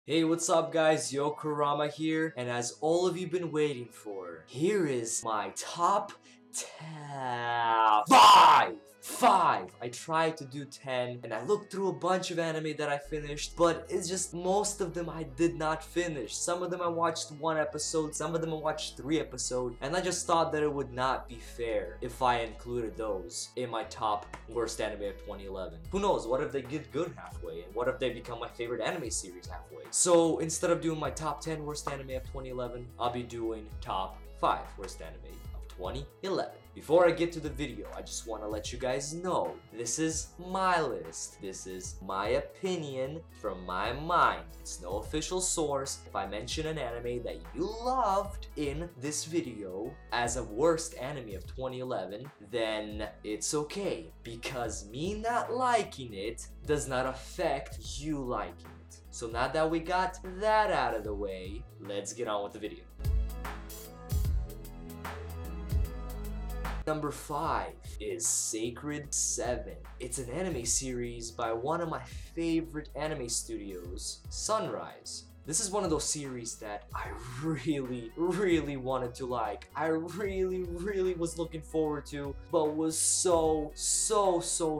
Hey, what's up guys? Yo Kurama here, and as all of you been waiting for, here is my top 5! I tried to do 10, and I looked through a bunch of anime that I finished, but it's just most of them I did not finish. Some of them I watched 1 episode, some of them I watched 3 episodes, and I just thought that it would not be fair if I included those in my top worst anime of 2011. Who knows, what if they get good halfway, and what if they become my favorite anime series halfway? So instead of doing my top 10 worst anime of 2011, I'll be doing top 5 worst anime of 2011. Before I get to the video, I just want to let you guys know, this is my list. This is my opinion from my mind. It's no official source. If I mention an anime that you loved in this video as a worst anime of 2011, then it's okay, because me not liking it does not affect you liking it. So now that we got that out of the way, let's get on with the video. Number 5 is Sacred 7. It's an anime series by one of my favorite anime studios, Sunrise. This is one of those series that I really wanted to like. I really was looking forward to, but was so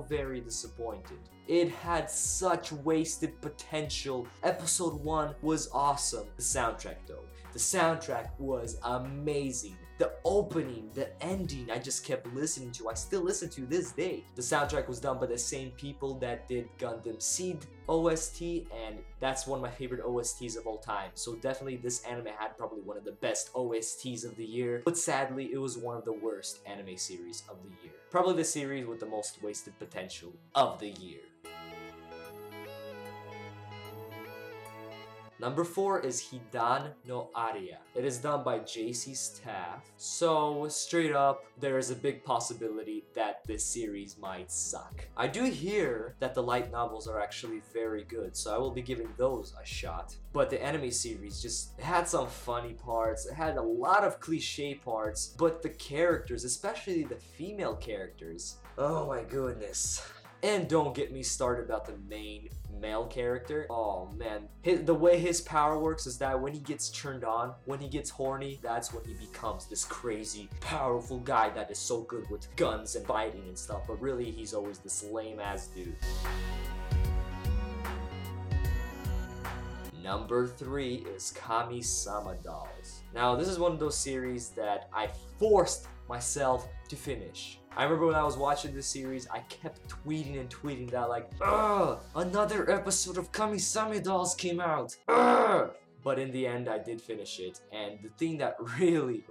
very disappointed. It had such wasted potential. Episode 1 was awesome. The soundtrack though. The soundtrack was amazing. The opening, the ending, I just kept listening to. I still listen to this day. The soundtrack was done by the same people that did Gundam Seed OST, and that's one of my favorite OSTs of all time. So definitely this anime had probably one of the best OSTs of the year, but sadly it was one of the worst anime series of the year. Probably the series with the most wasted potential of the year. Number 4 is Hidan no Aria. It is done by JC Staff, so straight up, there is a big possibility that this series might suck. I do hear that the light novels are actually very good, so I will be giving those a shot. But the anime series just had some funny parts, it had a lot of cliche parts, but the characters, especially the female characters, oh my goodness. And don't get me started about the main male character. Oh man, the way his power works is that when he gets turned on, when he gets horny, that's when he becomes this crazy, powerful guy that is so good with guns and fighting and stuff. But really, he's always this lame ass dude. Number 3 is Kamisama Dolls. Now, this is one of those series that I forced myself to finish. I remember when I was watching this series, I kept tweeting and tweeting that like, ugh, another episode of Kamisama Dolls came out, ugh! But in the end, I did finish it, and the thing that really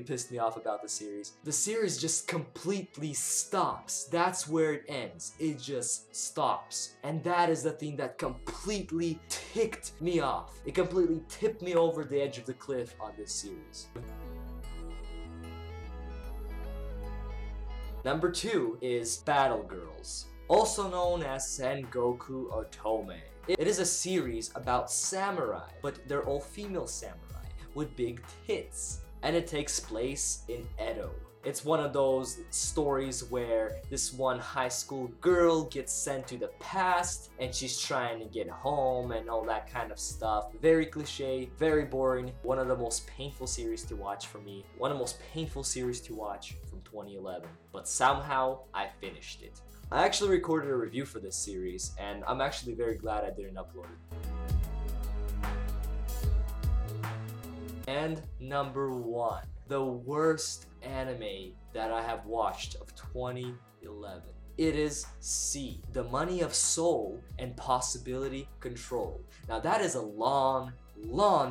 pissed me off about the series just completely stops. That's where it ends. It just stops. And that is the thing that completely ticked me off. It completely tipped me over the edge of the cliff on this series. Number 2 is Battle Girls, also known as Sengoku Otome. It is a series about samurai, but they're all female samurai with big tits, and it takes place in Edo. It's one of those stories where this one high school girl gets sent to the past and she's trying to get home and all that kind of stuff. Very cliche, very boring. One of the most painful series to watch for me. One of the most painful series to watch from 2011. But somehow I finished it. I actually recorded a review for this series and I'm actually very glad I didn't upload it. And number 1. The worst anime that I have watched of 2011. It is C, The Money of Soul and Possibility Control. Now that is a long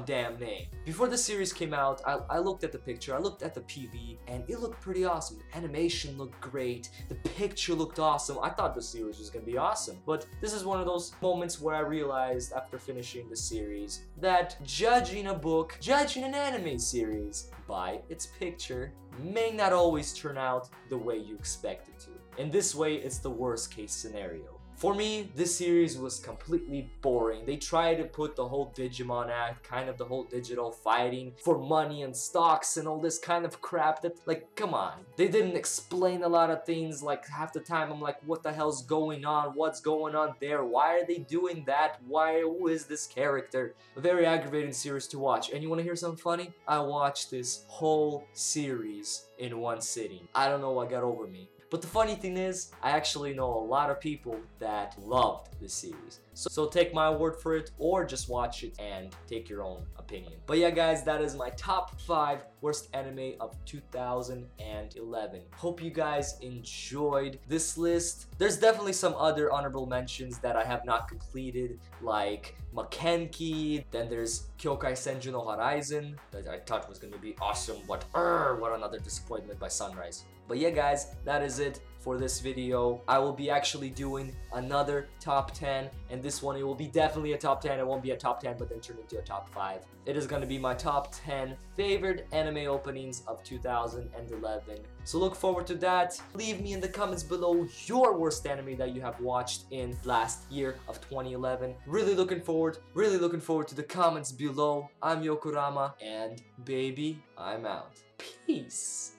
damn name. Before the series came out, I looked at the picture, I looked at the PV, and it looked pretty awesome. The animation looked great, the picture looked awesome. I thought the series was gonna be awesome. But this is one of those moments where I realized after finishing the series that judging a book, judging an anime series by its picture may not always turn out the way you expect it to. In this way, it's the worst case scenario. For me, this series was completely boring. They tried to put the whole Digimon act, kind of the whole digital fighting for money and stocks and all this kind of crap that, like, come on. They didn't explain a lot of things. Like, half the time I'm like, what the hell's going on? What's going on there? Why are they doing that? Who is this character? A very aggravating series to watch. And you wanna hear something funny? I watched this whole series in one sitting. I don't know what got over me. But the funny thing is, I actually know a lot of people that loved this series. So take my word for it, or just watch it and take your own opinion. But yeah guys, that is my top 5 worst anime of 2011. Hope you guys enjoyed this list. There's definitely some other honorable mentions that I have not completed, like Makenki, then there's Kyokai Senju no Horizon, that I thought was gonna be awesome, but what another disappointment by Sunrise. But yeah guys, that is it for this video. I will be actually doing another top 10, and this one, it will be definitely a top 10. It won't be a top 10 but then turn into a top 5. It is going to be my top 10 favorite anime openings of 2011. So look forward to that. Leave me in the comments below your worst anime that you have watched in last year of 2011. Really looking forward to the comments below. I'm Yokurama, and baby, I'm out. Peace.